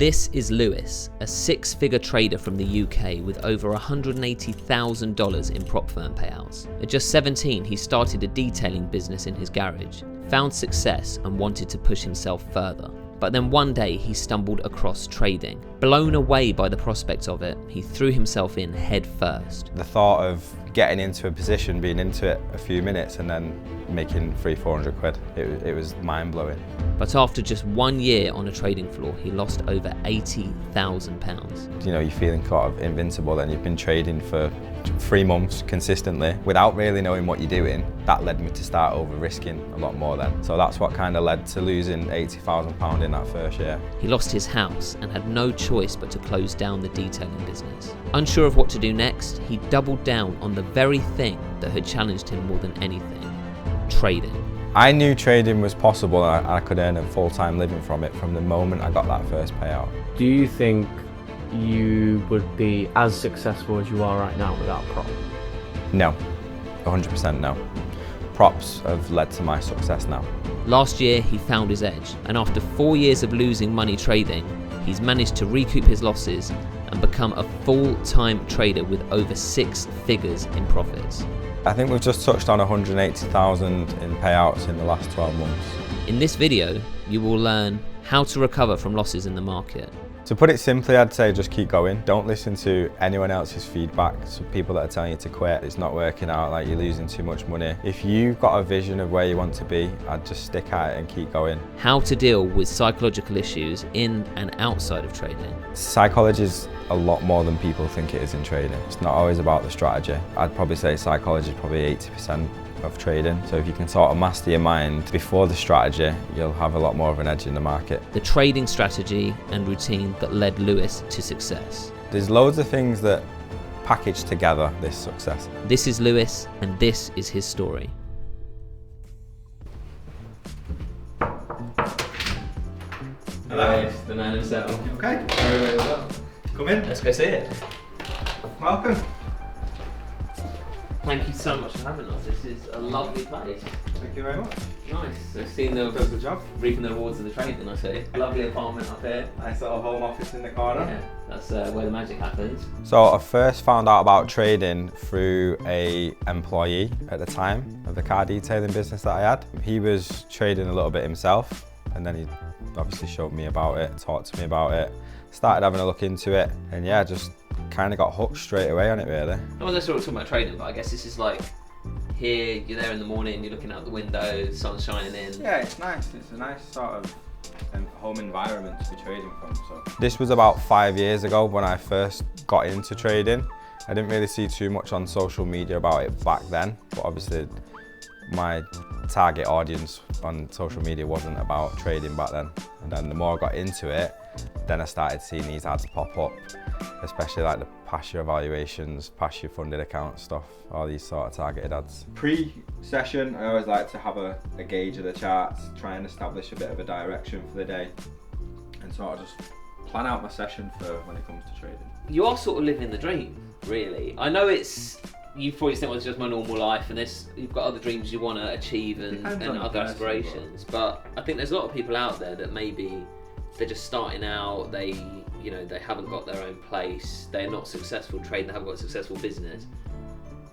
This is Lewis, a six-figure trader from the UK with over $180,000 in prop firm payouts. At just 17, he started a detailing business in his garage, found success and wanted to push himself further. But then one day he stumbled across trading. Blown away by the prospect of it, he threw himself in head first. The thought of getting into a position, being into it a few minutes and then making 300-400 quid, it was mind-blowing. But after just 1 year on a trading floor, he lost over £80,000. You know, you're feeling sort of invincible and you've been trading for 3 months consistently without really knowing what you're doing. That led me to start over-risking a lot more then. So that's what kind of led to losing £80,000 in that first year. He lost his house and had no choice but to close down the detailing business. Unsure of what to do next, he doubled down on the very thing that had challenged him more than anything: trading. I knew trading was possible and I could earn a full-time living from it from the moment I got that first payout. Do you think you would be as successful as you are right now without prop? No, 100% no. Props have led to my success now. Last year he found his edge, and after 4 years of losing money trading, he's managed to recoup his losses and become a full-time trader with over 6 figures in profits. I think we've just touched on 180,000 in payouts in the last 12 months. In this video, you will learn how to recover from losses in the market. To put it simply, I'd say just keep going. Don't listen to anyone else's feedback. So people that are telling you to quit, it's not working out, like you're losing too much money. If you've got a vision of where you want to be, I'd just stick at it and keep going. How to deal with psychological issues in and outside of trading. Psychology is a lot more than people think it is in trading. It's not always about the strategy. I'd probably say psychology is probably 80% of trading. So if you can sort of master your mind before the strategy, you'll have a lot more of an edge in the market. The trading strategy and routine that led Lewis to success. There's loads of things that package together this success. This is Lewis, and this is his story. Hello. The man himself. Okay. Very well. Come in. Let's go see it. Welcome. Thank you so much for having us. This is a lovely place. Thank you very much. Nice. I've seen the Does the job. reaping the rewards of the trading, I see. Lovely apartment up here. Nice little home office in the corner. Yeah, that's where the magic happens. So I first found out about trading through an employee at the time of the car detailing business that I had. He was trading a little bit himself, and then he obviously showed me about it, talked to me about it, started having a look into it, and yeah, just kind of got hooked straight away on it really. I wasn't sort of talking about trading, but I guess this is like, here, you're there in the morning, you're looking out the window, the sun's shining in. Yeah, it's nice. It's a nice sort of home environment to be trading from. So This was about 5 years ago when I first got into trading. I didn't really see too much on social media about it back then, but obviously my target audience on social media wasn't about trading back then. And then the more I got into it, then I started seeing these ads pop up, especially like the past year evaluations, past year funded account stuff, all these sort of targeted ads. pre-session, I always like to have a gauge of the charts, try and establish a bit of a direction for the day, and sort of just plan out my session for when it comes to trading. You are sort of living the dream, really. I know you probably think, well, it's just my normal life, and you've got other dreams you want to achieve and other aspirations. But I think there's a lot of people out there that maybe they're just starting out, they haven't got their own place, they're not successful trading, they haven't got a successful business.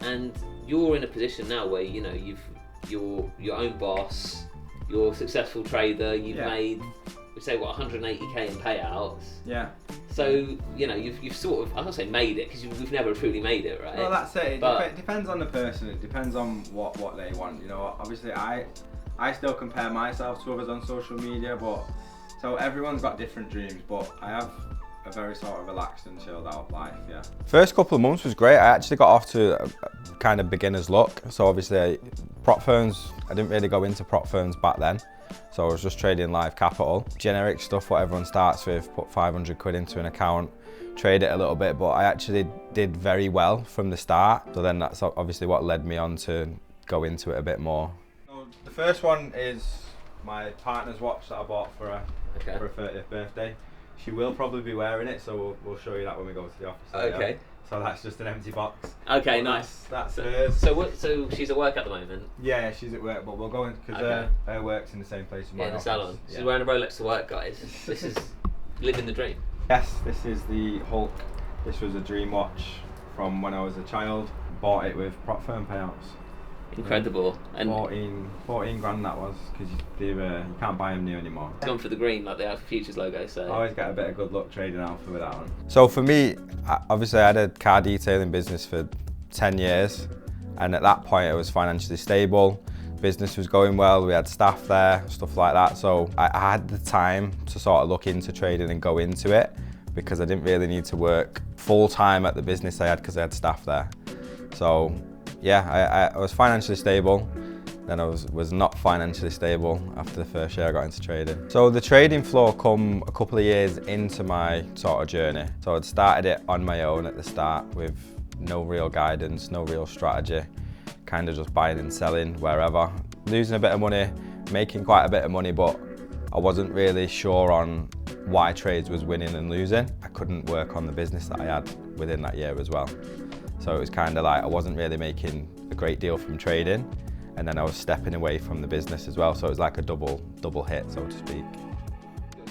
And you're in a position now where, you're your own boss, you're a successful trader, you've made, we say, 180k in payouts. Yeah. So, you've sort of, I'm not saying made it, because we've never truly made it, right? Well, that's it. But It depends on the person. It depends on what they want. Obviously I still compare myself to others on social media, but so everyone's got different dreams, but I have a very sort of relaxed and chilled out life, yeah. First couple of months was great. I actually got off to a kind of beginner's luck. So obviously prop firms, I didn't really go into prop firms back then. So I was just trading live capital. Generic stuff, what everyone starts with, put 500 quid into an account, trade it a little bit, but I actually did very well from the start. So then that's obviously what led me on to go into it a bit more. So the first one is my partner's watch that I bought for her Okay. for her 30th birthday. She will probably be wearing it, so we'll show you that when we go to the office. Okay. Yeah. So that's just an empty box. Okay, nice. That's hers. So she's at work at the moment? Yeah, she's at work, but we'll go in because Okay. her work's in the same place as mine. Yeah, in the salon. She's wearing a Rolex to work, guys. This is living the dream. Yes, this is the Hulk. This was a dream watch from when I was a child. Bought it with prop firm payouts. Incredible. And 14 grand that was, because you can't buy them new anymore. gone for the green, like the Alpha Futures logo. So I always get a bit of good luck trading Alpha with that one. So for me, obviously I had a car detailing business for 10 years, and at that point it was financially stable. Business was going well, we had staff there, stuff like that. So I had the time to sort of look into trading and go into it, because I didn't really need to work full time at the business I had because I had staff there. So yeah, I was financially stable. Then I was not financially stable after the first year I got into trading. So the trading floor come a couple of years into my sort of journey. So I'd started it on my own at the start with no real guidance, no real strategy, kind of just buying and selling wherever. Losing a bit of money, making quite a bit of money, but I wasn't really sure on why trades was winning and losing. I couldn't work on the business that I had within that year as well. So it was kind of like I wasn't really making a great deal from trading, and then I was stepping away from the business as well. So it was like a double hit, so to speak.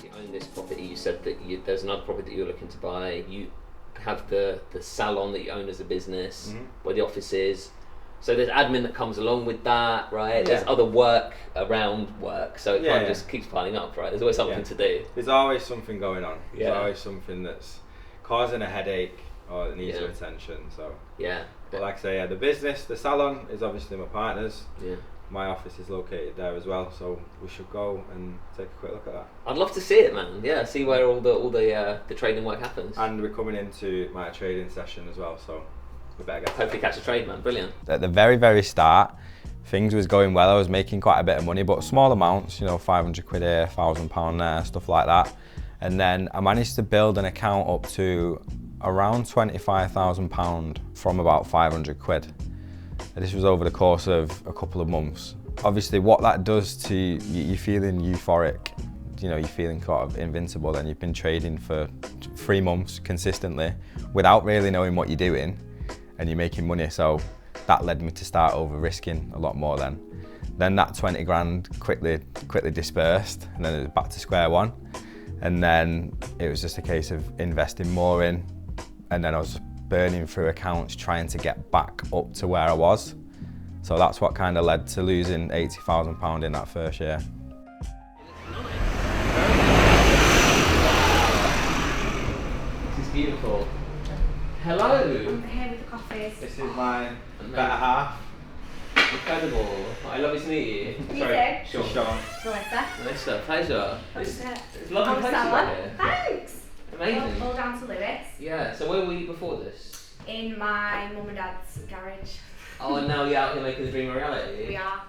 You own this property. You said that there's another property that you're looking to buy. You have the salon that you own as a business, where the office is. So there's admin that comes along with that, right? Yeah. There's other work around work, so it kind of just keeps piling up, right? There's always something to do. There's always something going on. There's Yeah. always something that's causing a headache or that needs your attention. So Yeah. but like I say, the business, the salon is obviously my partner's. Yeah. My office is located there as well, so we should go and take a quick look at that. I'd love to see it, man. Yeah, see where all the trading work happens. And we're coming into my trading session as well, so we better get Hopefully catch a trade, man. Brilliant. At the very start, things was going well. I was making quite a bit of money, but small amounts, you know, 500 quid here, £1,000 there, stuff like that. And then I managed to build an account up to around £25,000 from about 500 quid. And this was over the course of a couple of months. Obviously what that does to you, you're feeling euphoric, you know, you're feeling sort of invincible, and you've been trading for 3 months consistently without really knowing what you're doing, and you're making money. So that led me to start over risking a lot more then. Then that 20 grand quickly dispersed, and then it was back to square one. And then it was just a case of investing more in, and then I was burning through accounts trying to get back up to where I was. So that's what kind of led to losing £80,000 in that first year. This is beautiful. Hello. I'm here with the coffees. This is my better half. Incredible. I love to meet you. You Sorry, too. Sean. Melissa. Melissa, pleasure. That's it. It's lovely Oh, place Stella. here. Thanks. Amazing. All down to Lewis. Yeah, so where were you before this? In my mum and dad's garage. Oh, and now you're out here making the dream a reality? We are.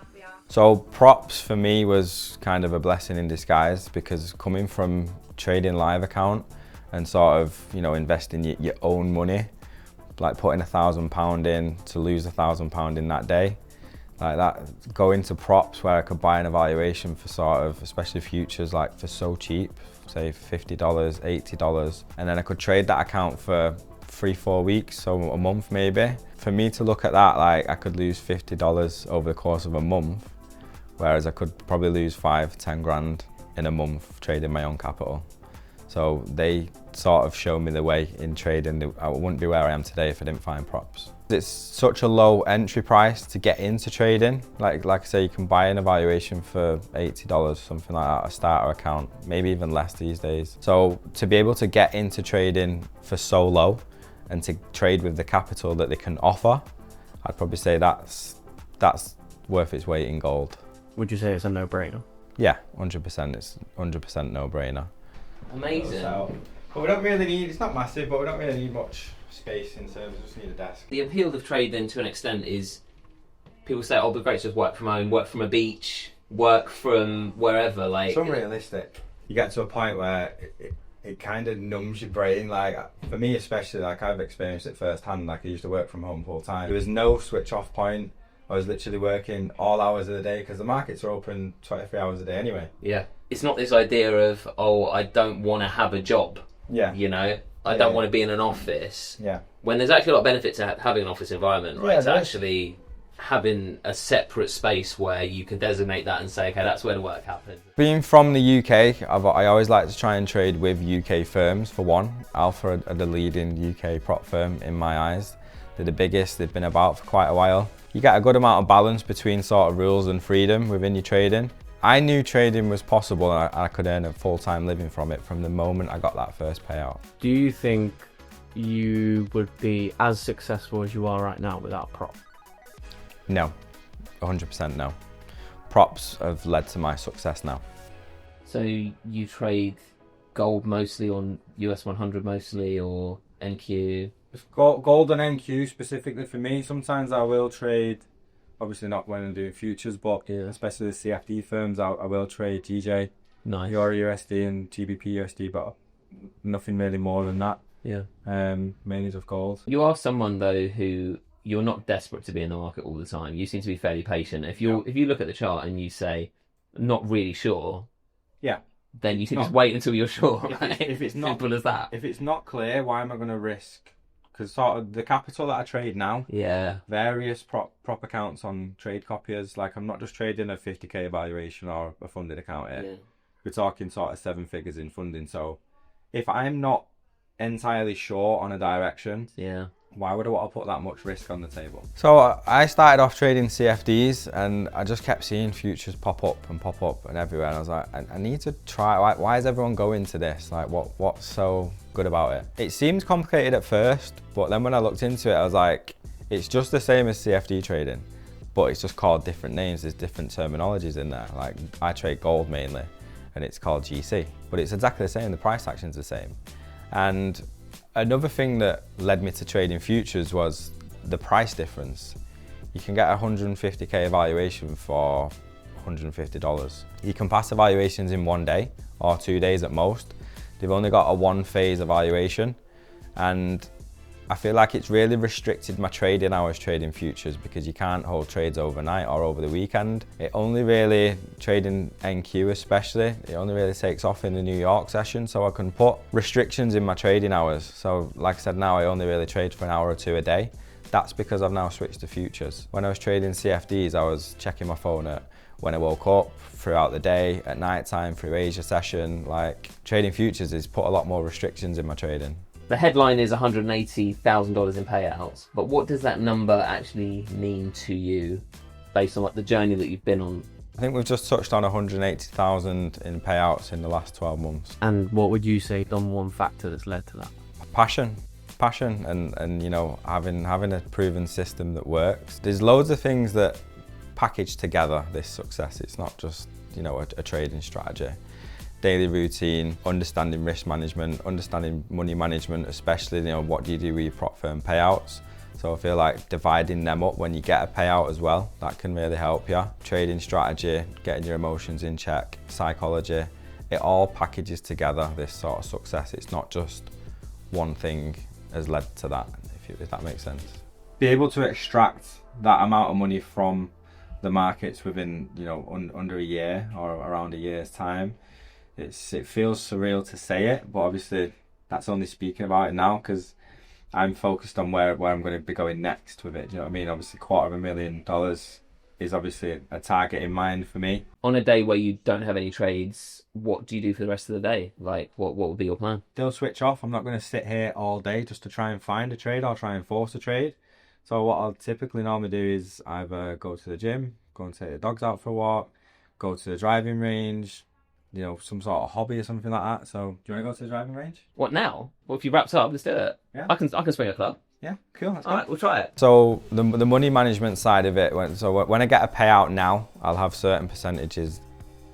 So props for me was kind of a blessing in disguise, because coming from trading live account and sort of, you know, investing your own money, like putting £1,000 in to lose £1,000 in that day, like that, going to props where I could buy an evaluation for sort of, especially futures, like for so cheap, say $50, $80, and then I could trade that account for 3-4 weeks, so a month maybe. For me to look at that, like I could lose $50 over the course of a month, whereas I could probably lose 5-10 grand in a month trading my own capital. So they sort of showed me the way in trading. I wouldn't be where I am today if I didn't find props. It's such a low entry price to get into trading. Like I say, you can buy an evaluation for $80, something like that, a starter account, maybe even less these days. So to be able to get into trading for so low and to trade with the capital that they can offer, I'd probably say that's worth its weight in gold. Would you say it's a no-brainer? Yeah, 100%. It's 100% no-brainer. Amazing. But we don't really need, it's not massive, but we don't really need much space in terms of, just need a desk. The appeal of trading to an extent is, people say, oh, but great, just work from home, work from a beach, work from wherever. Like, It's unrealistic. You get to a point where it kind of numbs your brain. Like for me especially, like I've experienced it firsthand. Like I used to work from home full time. There was no switch off point. I was literally working all hours of the day because the markets are open 23 hours a day anyway. Yeah. It's not this idea of, oh, I don't want to have a job. Yeah. You know, I don't want to be in an office. Yeah. When there's actually a lot of benefit to having an office environment, right? Yeah, To actually having a separate space where you can designate that and say, okay, that's where the work happens. Being from the UK, I always like to try and trade with UK firms for one. Alpha are the leading UK prop firm in my eyes. They're the biggest, they've been about for quite a while. You get a good amount of balance between sort of rules and freedom within your trading. I knew trading was possible and I could earn a full-time living from it from the moment I got that first payout. Do you think you would be as successful as you are right now without a prop? No, 100% no. Props have led to my success now. So you trade gold mostly on US 100 mostly, or NQ? Gold and NQ specifically for me. Sometimes I will trade, obviously not when I'm doing futures, but especially the CFD firms, I will trade GJ, Nice. Euro USD and GBP USD, but nothing really more than that. Yeah. Mainly just gold. You are someone though who you're not desperate to be in the market all the time. You seem to be fairly patient. If you look at the chart and you say not really sure, then you can just wait until you're sure. If it's not simple as that. If it's not clear, why am I going to risk? Because sort of the capital that I trade now, various prop accounts on trade copiers. Like I'm not just trading a 50k valuation or a funded account here. We're talking sort of 7 figures in funding. So if I'm not entirely sure on a direction, why would I want to put that much risk on the table? So I started off trading CFDs and I just kept seeing futures pop up and everywhere. And I was like, I need to try. Why is everyone going to this? Like, what's so good about it? It seemed complicated at first, but then when I looked into it, I was like, it's just the same as CFD trading, but it's just called different names. There's different terminologies in there. Like I trade gold mainly, and it's called GC, but it's exactly the same. The price action's the same. And another thing that led me to trading futures was the price difference. You can get a 150k evaluation for $150. You can pass evaluations in 1 day or 2 days at most. They've only got a 1-phase evaluation, and I feel like it's really restricted my trading hours trading futures because you can't hold trades overnight or over the weekend. It only really, trading NQ especially, it only really takes off in the New York session, so I can put restrictions in my trading hours. So like I said, now I only really trade for an hour or two a day. That's because I've now switched to futures. When I was trading CFDs, I was checking my phone at when I woke up, throughout the day, at night time, through Asia session. Like trading futures has put a lot more restrictions in my trading. The headline is $180,000 in payouts, but what does that number actually mean to you based on the journey that you've been on? I think we've just touched on 180,000 in payouts in the last 12 months. And what would you say done one factor that's led to that? Passion and you know, having a proven system that works. There's loads of things that package together this success. It's not just, you know, a trading strategy. Daily routine, understanding risk management, understanding money management, especially, you know, what do you do with your prop firm payouts? So I feel like dividing them up when you get a payout as well, that can really help you. Trading strategy, getting your emotions in check, psychology, it all packages together this sort of success. It's not just one thing has led to that, if that makes sense. Be able to extract that amount of money from the markets within, you know, under a year or around a year's time. It feels surreal to say it, but obviously that's only speaking about it now because I'm focused on where I'm going to be going next with it. Do you know what I mean? Obviously, $250,000 is obviously a target in mind for me. On a day where you don't have any trades, what do you do for the rest of the day? Like, what would be your plan? Still switch off. I'm not going to sit here all day just to try and find a trade or try and force a trade. So what I'll typically normally do is either go to the gym, go and take the dogs out for a walk, go to the driving range, you know, some sort of hobby or something like that. So, do you want to go to the driving range? What now? Well, if you wrapped up, let's do it. Yeah. I can swing a club. Yeah, cool. Let's go. All right, we'll try it. So the money management side of it, when I get a payout now, I'll have certain percentages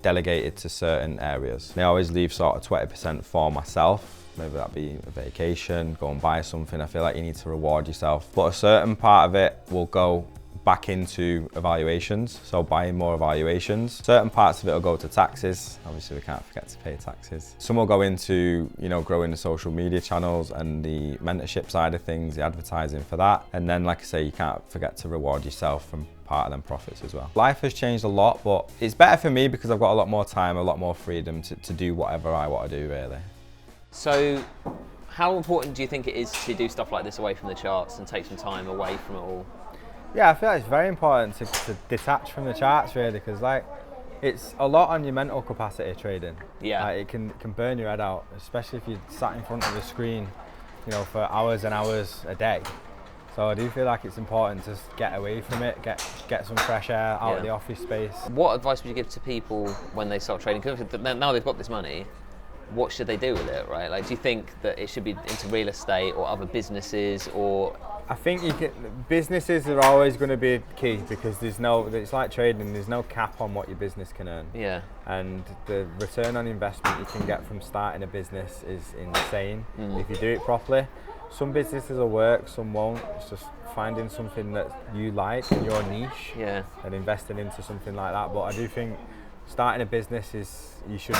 delegated to certain areas. I always leave sort of 20% for myself. Maybe that be a vacation, go and buy something. I feel like you need to reward yourself. But a certain part of it will go back into evaluations, so buying more evaluations. Certain parts of it will go to taxes. Obviously, we can't forget to pay taxes. Some will go into, you know, growing the social media channels and the mentorship side of things, the advertising for that. And then, like I say, you can't forget to reward yourself from part of them profits as well. Life has changed a lot, but it's better for me because I've got a lot more time, a lot more freedom to do whatever I want to do, really. So, how important do you think it is to do stuff like this away from the charts and take some time away from it all? Yeah, I feel like it's very important to detach from the charts really, because like it's a lot on your mental capacity trading. Yeah. Like, it can burn your head out, especially if you're sat in front of the screen, you know, for hours and hours a day. So I do feel like it's important to get away from it, get some fresh air out of the office space. What advice would you give to people when they start trading? Because now they've got this money, what should they do with it, right? Like, do you think that it should be into real estate or other businesses, or? I think businesses are always going to be key, because it's like trading, there's no cap on what your business can earn. Yeah. And the return on investment you can get from starting a business is insane if you do it properly. Some businesses will work, some won't. It's just finding something that you like in your niche and investing into something like that. But I do think starting a business is you should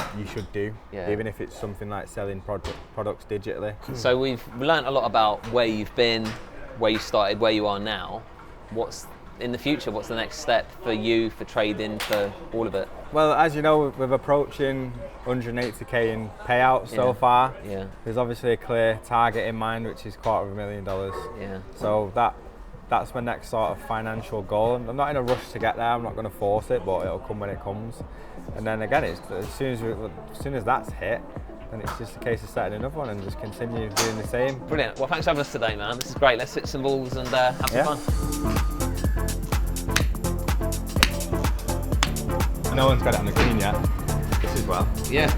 do, even if it's something like selling products digitally. So we've learned a lot about where you've been, where you started, where you are now. What's in the future? What's the next step for you, for trading, for all of it? Well, as you know, we're approaching 180k in payouts so far. Yeah. There's obviously a clear target in mind, which is $250,000. Yeah. So that's my next sort of financial goal. I'm not in a rush to get there. I'm not going to force it, but it'll come when it comes. And then again, it's as soon as that's hit, then it's just a case of setting another one and just continue doing the same. Brilliant. Well, thanks for having us today, man. This is great. Let's hit some balls and have some fun. No one's got it on the green yet. This as well. Yeah.